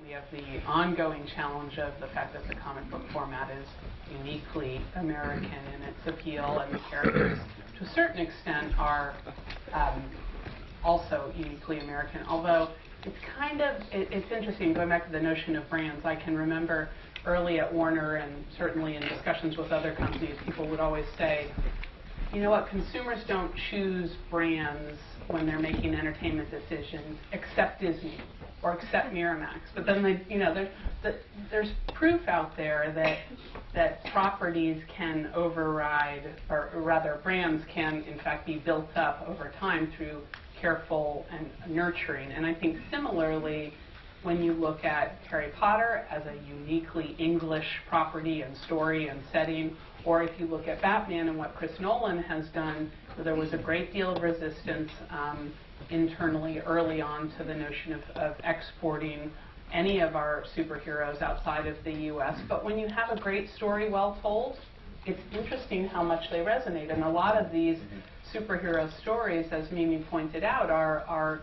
We have the ongoing challenge of the fact that the comic book format is uniquely American in its appeal, and the characters, to a certain extent, are also uniquely American. Although it's interesting, going back to the notion of brands. I can remember early at Warner, and certainly in discussions with other companies, people would always say, you know what, consumers don't choose brands when they're making entertainment decisions except Disney or except Miramax. But then there's proof out there that properties can override, or rather brands can in fact be built up over time through careful and nurturing. And I think similarly, when you look at Harry Potter as a uniquely English property and story and setting, or if you look at Batman and what Chris Nolan has done, there was a great deal of resistance internally early on to the notion of exporting any of our superheroes outside of the US. But when you have a great story well told, it's interesting how much they resonate. And a lot of these superhero stories, as Mimi pointed out, are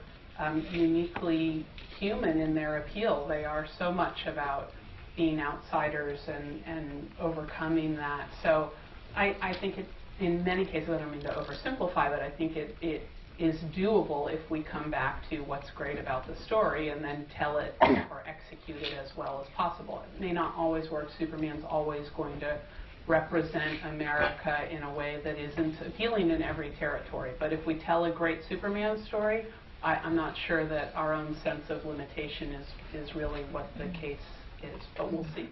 uniquely human in their appeal. They are so much about being outsiders and overcoming that. So I think in many cases, I don't mean to oversimplify, but I think it is doable if we come back to what's great about the story and then tell it or execute it as well as possible. It may not always work. Superman's always going to represent America in a way that isn't appealing in every territory. But if we tell a great Superman story, I'm not sure that our own sense of limitation is really what the case is, but we'll see.